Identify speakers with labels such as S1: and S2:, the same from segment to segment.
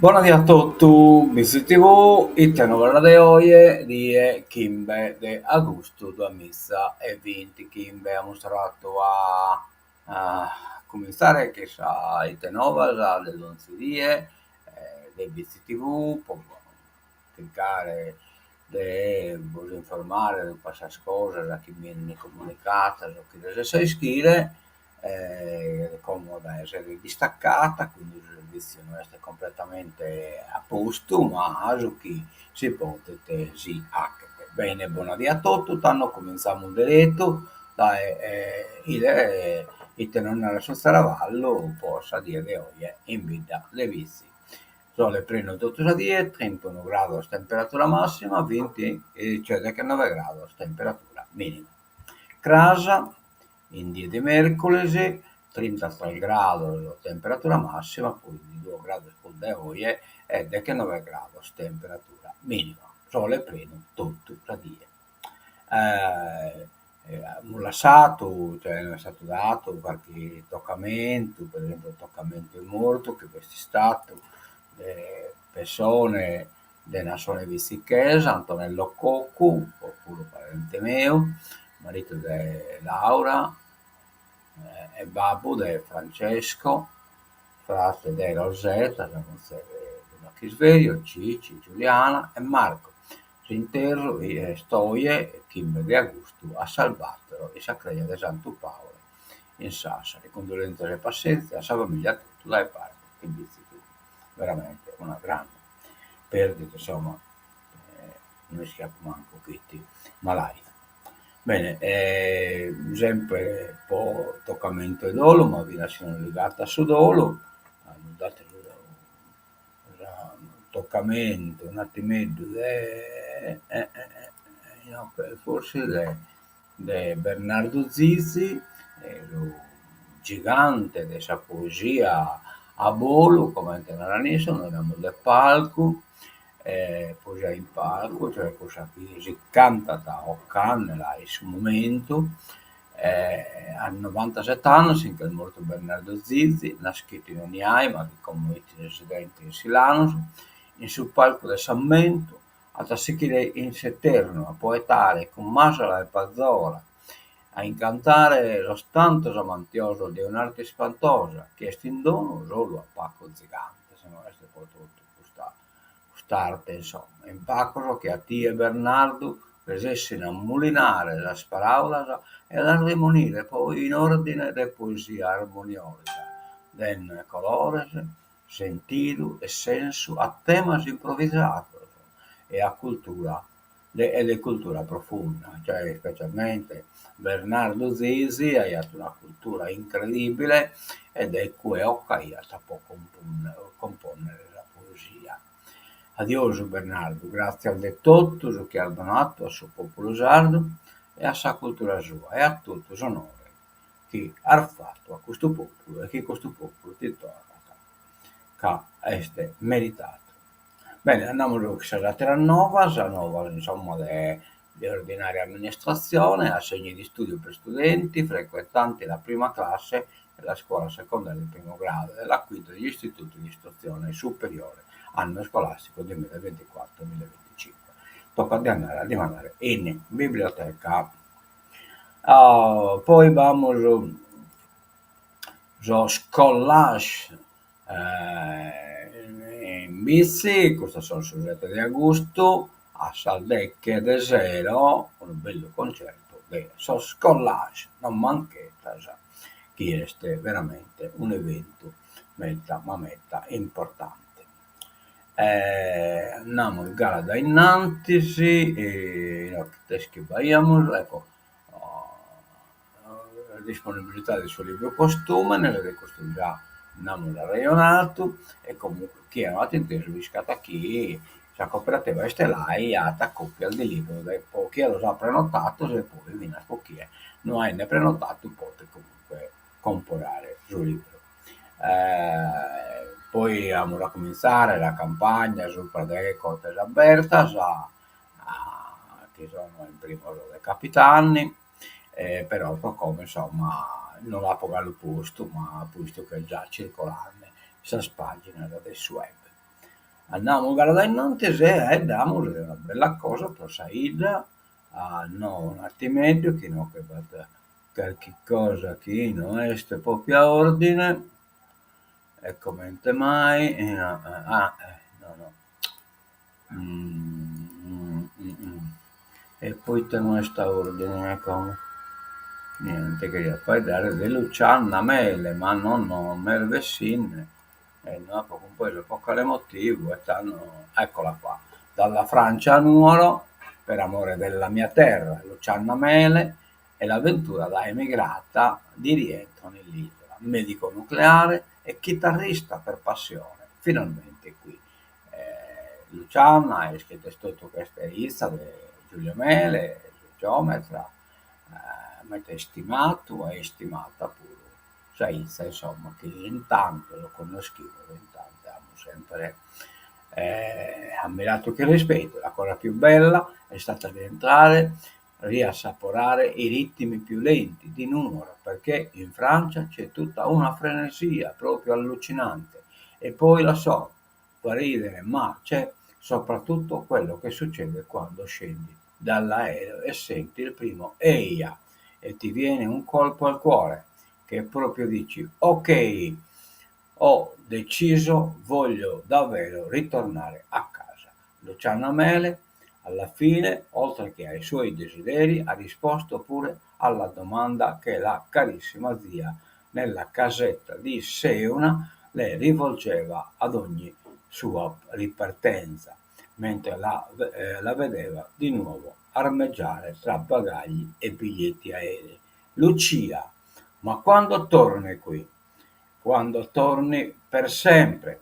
S1: Buonasera a tutti, Busy TV, il novella de oggi di Kimbe de agosto 2020. Kimbe ha mostrato a cominciare che sa il novella dell'11 del Busy TV, può cliccare de vos informare di qualsiasi cosa da chi viene comunicata, da chi si iscrive comoda essere distaccata, quindi il servizio non è completamente a posto, ma su chi si potete sì anche. Bene, buonasera a tutti, tanto cominciamo diretto, dai, il tenore sul Saravallo possa dire che oggi è in vita le vizi. Sole pleno tutto da 10, 31 gradi temperatura massima, 20, cioè 19 gradi temperatura minima. Crasa in dia di mercoledì, 33 gradi la temperatura massima, quindi 2 gradi sul de oggi e 19 gradi temperatura minima. Sole pleno tutto da 10. Un lasciato, cioè non è stato dato qualche toccamento, per esempio il toccamento è morto che questi stato persone della nazione vizichesa, Antonello Coccu, oppure parente mio, marito di Laura, e babbo di Francesco, frate di Rosetta, della Chisverio, Cici, Giuliana e Marco. S'interro e storie Kim di Augusto a Salvatore e Sacregna di Santo Paolo in Sassari. Condolenze e pazienza a sua famiglia, a tutto dai parte, quindi veramente una grande perdita, insomma, non schiappa manco tutti malati. Bene, sempre un po' toccamento e dolo, ma vi lasciano legata su dolo, hanno dato un toccamento, un attimino, no, forse di Bernardo Zizi, lo gigante della poesia a Bolo, come nell'Aniso, noi abbiamo del palco, poesia in palco, cioè cosa che si canta da Occan là in su momento, a 97 anni, sinché è morto Bernardo Zizi, nascito in Oniai, ma di comunità residenti in Silano, in sul palco del Sammento, a tassikile in Seterno, a poetare con Masala e Pazzola, a incantare lo stanto samantioso di un'arte spantosa, chiesto in dono solo a Paco Zigante, se non avesse potuto quest'arte, insomma. In Paco che a Tia e Bernardo presessero a mulinare la paraulas e ad armonire poi in ordine de poesia armoniosa, den colores, sentido e senso a temas improvvisados e a cultura e de cultura profonda, cioè specialmente Bernardo Zesi ha avuto una cultura incredibile ed è quello che ha saputo componere la poesia. Adioso Bernardo, grazie al de tutto che ha donato al suo popolo sardo e a sua cultura sua e a tutto l'onore che ha fatto a questo popolo e che questo popolo ti torna che è meritato. Bene, andiamo a Terranova, Sanova insomma di ordinaria amministrazione, assegni di studio per studenti frequentanti la prima classe della scuola secondaria di primo grado e l'acquisto degli istituti di istruzione superiore anno scolastico 2024-2025. Tocca di andare a rimanere in biblioteca. Poi vamos so scollage in bici, questo sono il soggetto di agosto, a Saldecche de Zero, un bello concerto di so scollage, non manchetta, che è veramente un evento ma metta importante. Andiamo in gara da innantisi, e che vediamo, ecco, la disponibilità del suo libro costume, nelle costumità andiamo da Raionato e comunque chi è andato inteso riscatta chi la cooperativa Estelai ha coppia di libro, poi chi lo ha prenotato se poi viene a chi non hai ne prenotato potete comunque comprare sul libro. Poi abbiamo da cominciare la campagna sul Pradè Cortes Abertas, che sono in primo dei capitani, però come insomma non ha pagato il posto, ma visto che già circolare questa pagina del web. Andiamo guarda innanti se diamo una bella cosa per Saida, no, un attimento che no, che vada qualche cosa che non è proprio a ordine, e commente mai, no, no. E poi te non sta ordine, come niente che gli fai dare di Luciana Mele, ma non Mervessin, e no, proprio un po' il poco motivo, e t'hanno, eccola qua, dalla Francia a Nuoro, per amore della mia terra, Luciana Mele, e l'avventura da emigrata di rientro nell'isola, medico nucleare e chitarrista per passione, finalmente qui. Luciana ha scritto tutto questa lista di Giulio Mele, geometra, mette stimato e stimata pure. Saizza, insomma, che intanto lo conoscevo, intanto amo sempre ammirato che rispetto. La cosa più bella è stata di entrare, riassaporare i ritmi più lenti di Nuoro, perché in Francia c'è tutta una frenesia proprio allucinante. E poi la so, fa ridere, ma c'è soprattutto quello che succede quando scendi dall'aereo e senti il primo Eia e ti viene un colpo al cuore che proprio dici ok, ho deciso, voglio davvero ritornare a casa. Luciano Mele alla fine, oltre che ai suoi desideri, ha risposto pure alla domanda che la carissima zia nella casetta di Seuna le rivolgeva ad ogni sua ripartenza, mentre la vedeva di nuovo armeggiare tra bagagli e biglietti aerei. Lucia, ma quando torni qui? Quando torni per sempre?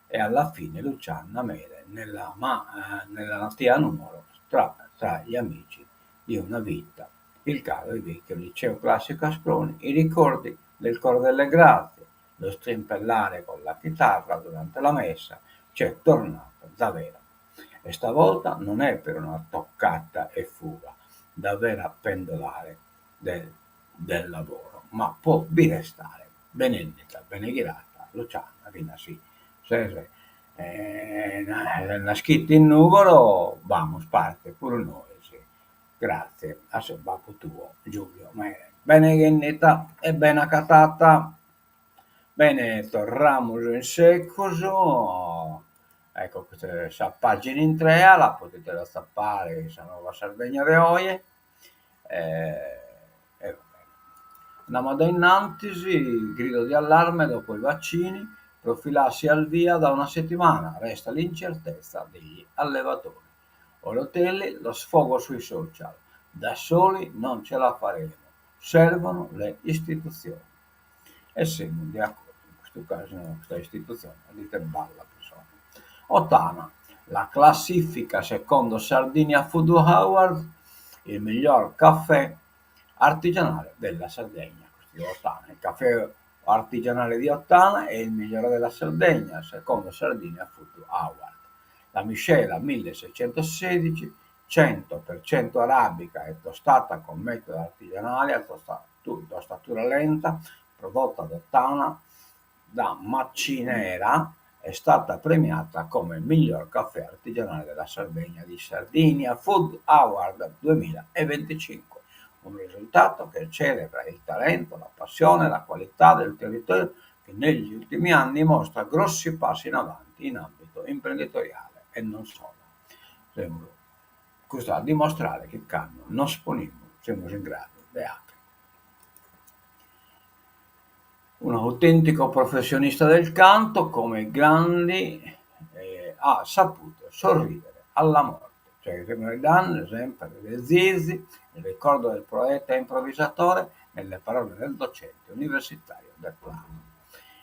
S1: E alla fine Luciana Mele nella natia numero tra gli amici di una vita, il caro il vecchio liceo classico Asproni, i ricordi del coro delle grazie, lo strimpellare con la chitarra durante la messa, c'è tornato davvero. E stavolta non è per una toccata e fuga, davvero a pendolare del lavoro, ma può restare benedetta, benechirata, Luciana, rinasì, se una scritta in numero, vamos, parte pure noi, sì. Grazie, a se babbo tuo, Giulio, ma bene che netta e ben accatata. Bene, torniamo in secoso. Ecco, questa pagina in tre, la potete la stappare, questa nuova Sardegna de Oie. E va bene. Andiamo da innantisi, grido di allarme dopo i vaccini, profilassi al via da una settimana, resta l'incertezza degli allevatori. Orotelli, lo sfogo sui social, da soli non ce la faremo, servono le istituzioni. E siamo di accordo, in questo caso questa istituzione, dite balla persona. Ottana, la classifica secondo Sardinia Food Award, il miglior caffè artigianale della Sardegna. Questo di Ottana, il caffè artigianale di Ottana è il migliore della Sardegna, secondo Sardinia Food Award. La miscela 1616, 100% arabica e tostata con metodo artigianale a tostatura lenta, prodotta da Ottana da Macinera, è stata premiata come miglior caffè artigianale della Sardegna di Sardinia Food Award 2025, un risultato che celebra il talento, la passione e la qualità del territorio che negli ultimi anni mostra grossi passi in avanti in ambito imprenditoriale e non solo. Questo a dimostrare che il cambio non disponibile siamo in grado di anche. Un autentico professionista del canto, come Grandi, ha saputo sorridere alla morte. Cioè, Dan, sempre delle Zizi, il ricordo del poeta improvvisatore nelle parole del docente universitario del Plano.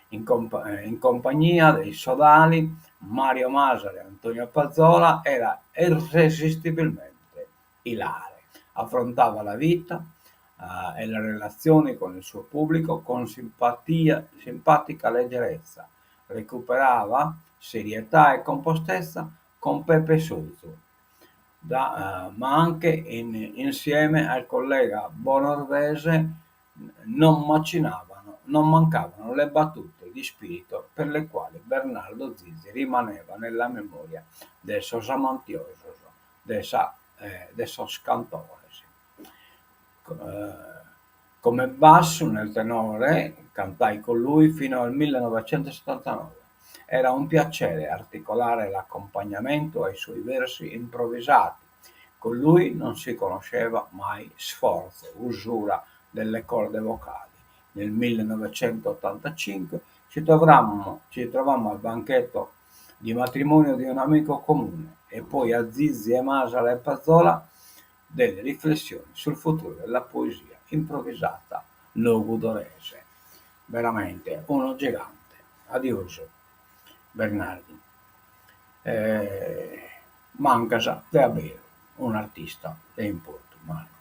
S1: In compagnia dei sodali Mario Masari e Antonio Pazzola era irresistibilmente ilare. Affrontava la vita e le relazioni con il suo pubblico con simpatica leggerezza. Recuperava serietà e compostezza con Pepe Suzzu, ma anche insieme al collega bonorvese non mancavano le battute di spirito per le quali Bernardo Zisi rimaneva nella memoria dei suoi amantiosos, dei suoi cantori. Come basso nel tenore cantai con lui fino al 1979. Era un piacere articolare l'accompagnamento ai suoi versi improvvisati. Con lui non si conosceva mai sforzo, usura delle corde vocali. Nel 1985 ci trovammo al banchetto di matrimonio di un amico comune e poi a Zizzi e Masala e Pazzola delle riflessioni sul futuro della poesia improvvisata logudorese. Veramente uno gigante. Adios Bernardi. Manca davvero un artista è in Portogallo.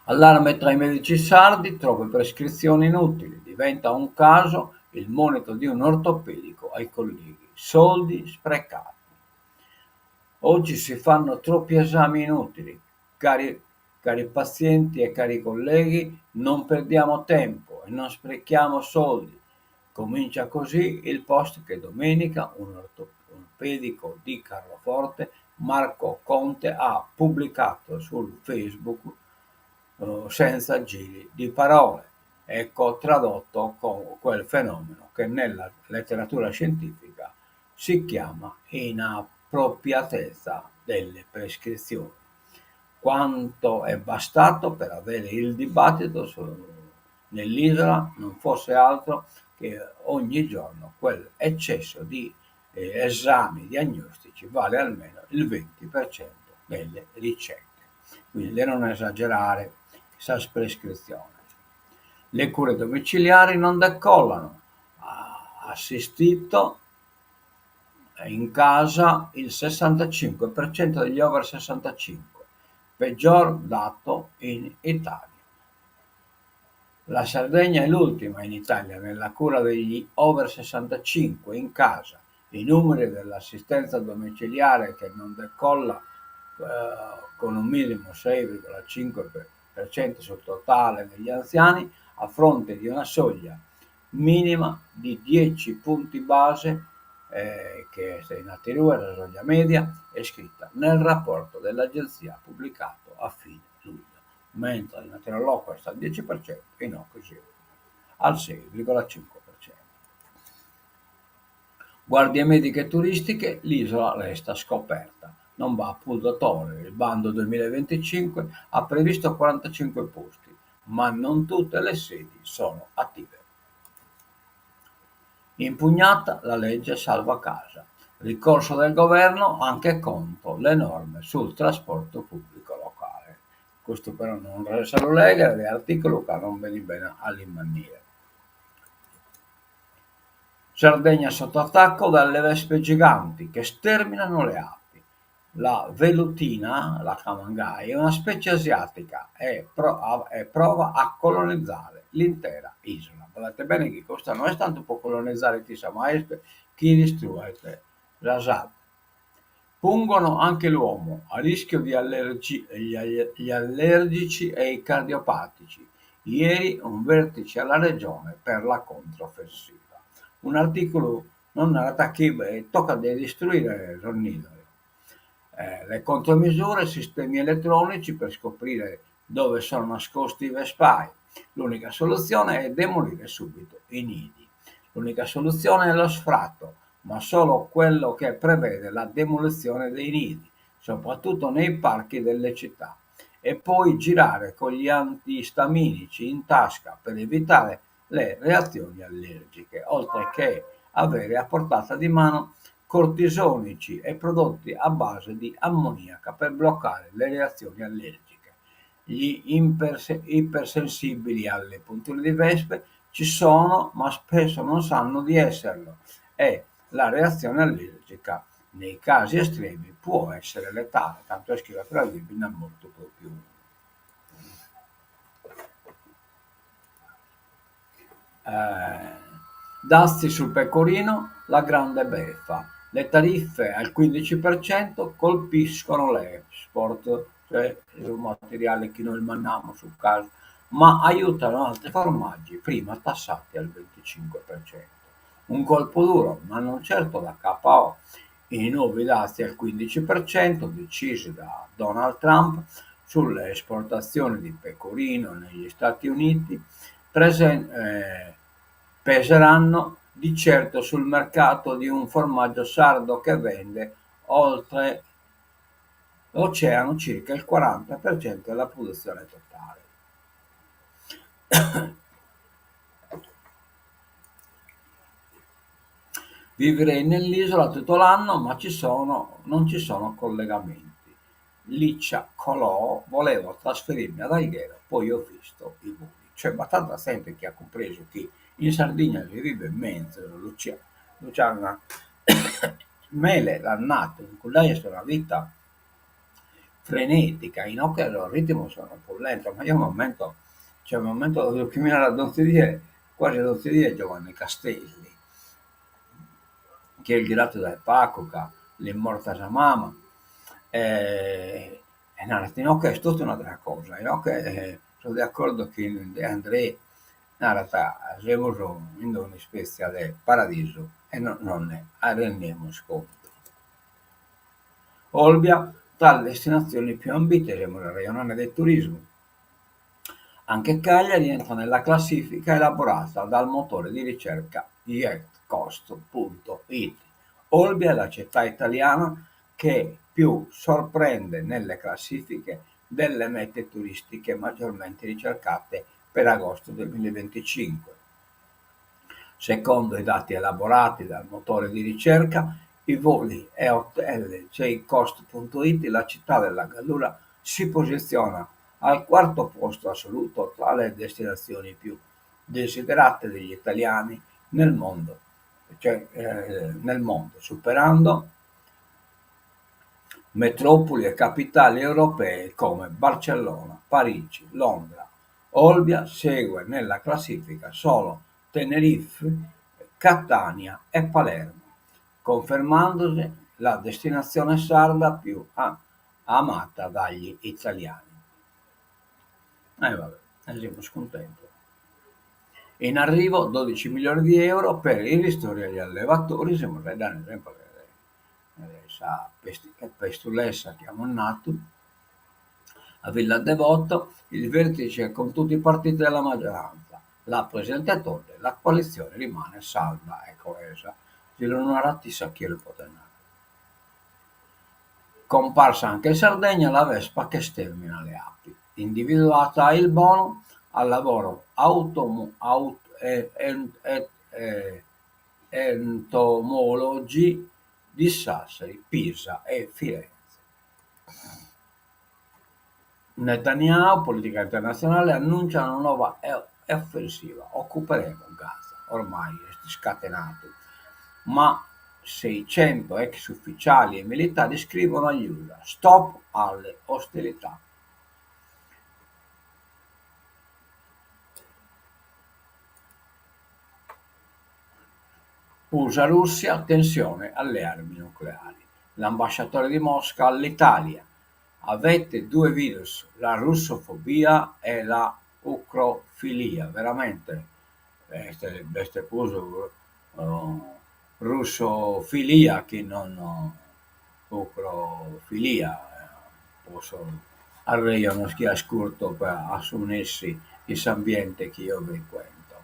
S1: Allarme tra i medici sardi, troppe prescrizioni inutili, diventa un caso il monito di un ortopedico ai colleghi, soldi sprecati. Oggi si fanno troppi esami inutili, cari pazienti e cari colleghi, non perdiamo tempo e non sprechiamo soldi. Comincia così il post che domenica un ortopedico di Carloforte, Marco Conte, ha pubblicato sul Facebook senza giri di parole. Ecco tradotto con quel fenomeno che nella letteratura scientifica si chiama inappropriatezza delle prescrizioni. Quanto è bastato per avere il dibattito nell'isola non fosse altro che ogni giorno quell'eccesso di esami diagnostici vale almeno il 20% delle ricette. Quindi non esagerare, sa prescrizione. Le cure domiciliari non decollano. Assistito in casa il 65% degli over 65, peggior dato in Italia. La Sardegna è l'ultima in Italia nella cura degli over 65 in casa. I numeri dell'assistenza domiciliare che non decolla con un minimo 6,5% sul totale degli anziani a fronte di una soglia minima di 10 punti base che in AT2 la soglia media è scritta nel rapporto dell'agenzia pubblicato a fine luglio, mentre in AT sta al 10% e in occasione al 6,5%. Guardie mediche turistiche, l'isola resta scoperta. Non va a purgatorio, il bando 2025 ha previsto 45 posti, ma non tutte le sedi sono attive. Impugnata la legge salva casa. Ricorso del governo anche contro le norme sul trasporto pubblico locale. Questo però non se lo lega, è articolo che non viene bene all'immanire. Sardegna sotto attacco dalle vespe giganti che sterminano le api. La velutina, la camangai, è una specie asiatica e prova a colonizzare l'intera isola. Guardate bene che questa non è tanto per colonizzare chissà mai, chi distrugge la SAD. Pungono anche l'uomo, a rischio di gli allergici e i cardiopatici. Ieri un vertice alla regione per la controffensiva. Un articolo non narra che tocca di distruggere Ronnino. Le contromisure, sistemi elettronici per scoprire dove sono nascosti i vespai. L'unica soluzione è demolire subito i nidi. L'unica soluzione è lo sfratto, ma solo quello che prevede la demolizione dei nidi, soprattutto nei parchi delle città, e poi girare con gli antistaminici in tasca per evitare le reazioni allergiche, oltre che avere a portata di mano cortisonici e prodotti a base di ammoniaca per bloccare le reazioni allergiche. Gli ipersensibili alle punture di vespe ci sono, ma spesso non sanno di esserlo e la reazione allergica nei casi estremi può essere letale, tanto è scritto la Bibbia molto più. Dazi sul pecorino, la grande beffa. Le tariffe al 15% colpiscono l'export, cioè il materiale che noi mandiamo sul caso ma aiutano altri formaggi prima tassati al 25%. Un colpo duro, ma non certo da KO. I nuovi dazi al 15% decisi da Donald Trump sulle esportazioni di pecorino negli Stati Uniti peseranno di certo sul mercato di un formaggio sardo che vende oltre l'oceano circa il 40% della produzione totale. Vivrei nell'isola tutto l'anno, ma non ci sono collegamenti. Liccia Colò, volevo trasferirmi ad Alghero, poi ho visto i voli. C'è abbastanza gente che ha compreso che in Sardegna si vive in mezzo, Luciana Mele l'ha nato, in cui lei è una vita frenetica, in occhio il ritmo sono un po' lento, ma io c'è un momento dove devo camminare a quasi a dire Giovanni Castelli, che è il girato da Epacoca, l'Immorta Samama, e Naratinocca è tutta un'altra cosa. Sono d'accordo che Andrei narrata abbiamo in una specie di paradiso e non ne rendiamo conto. Olbia, tra le destinazioni più ambite, siamo nel regionale del turismo. Anche Cagliari entra nella classifica elaborata dal motore di ricerca getcost.it. Olbia è la città italiana che più sorprende nelle classifiche delle mete turistiche maggiormente ricercate per agosto 2025. Secondo i dati elaborati dal motore di ricerca, i voli e hotel jcost.it, la città della Gallura si posiziona al quarto posto assoluto tra le destinazioni più desiderate degli italiani nel mondo, superando metropoli e capitali europee come Barcellona, Parigi, Londra. Olbia segue nella classifica solo Tenerife, Catania e Palermo, confermandosi la destinazione sarda più amata dagli italiani. Vabbè, siamo scontenti. In arrivo 12 milioni di euro per i ristori agli allevatori, siamo dando esempio questa pestulessa che ha mannato a Villa Devoto, il vertice con tutti i partiti della maggioranza. La Presidente toglie, la coalizione rimane salda e coesa. Se non ratissa chi lo può tenere. Comparsa anche in Sardegna la Vespa che stermina le api. Individuata il bono al lavoro entomologi di Sassari, Pisa e Firenze. Netanyahu, politica internazionale, annuncia una nuova offensiva. Occuperemo Gaza. Ormai è scatenato. Ma 600 ex ufficiali e militari scrivono agli USA: stop alle ostilità. USA-Russia, tensione alle armi nucleari. L'ambasciatore di Mosca all'Italia. Avete due virus, la russofobia e la ucrofilia. Veramente, questo uso russofilia che non ucrofilia. Posso avere uno schiascurto per assumersi questo ambiente che io frequento.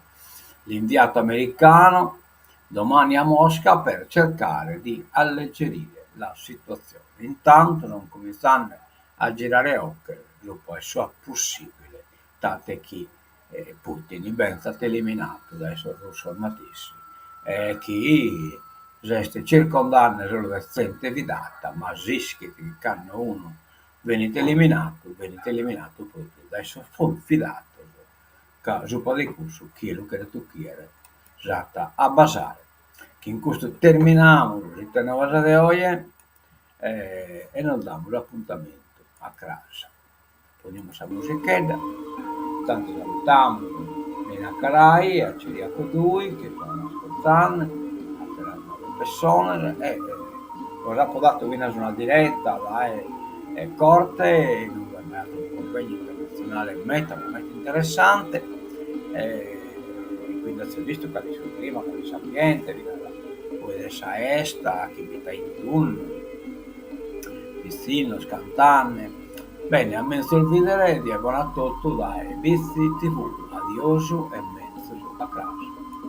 S1: L'inviato americano domani a Mosca per cercare di alleggerire la situazione. Intanto non cominciano a girare occhi, lo può essere possibile, tanto che Putin è stato eliminato dai suoi russi armatissimi e che resta circondanno solo versante vidata, ma rischi che hanno uno venite eliminato proprio dai suoi fidato, caso poi di corso chi lo che tu chiede esatta a basare che in questo terminiamo il tenore di oggi e non diamo l'appuntamento a casa. Poniamo la musichetta, tanto salutiamo Nina Carai, a Ciriaco Dui che stanno ascoltando, a le nuove persone e cosa può dato una diretta là è corte e non guardate un convegno internazionale giornale molto interessante, quindi si è visto che sul clima, che l'ambiente, poi adesso esta, che mi sta in turno, vicino, scantane. Bene, a me sorridere di buonanotte dai, visti TV, adioso e mezzo a casa.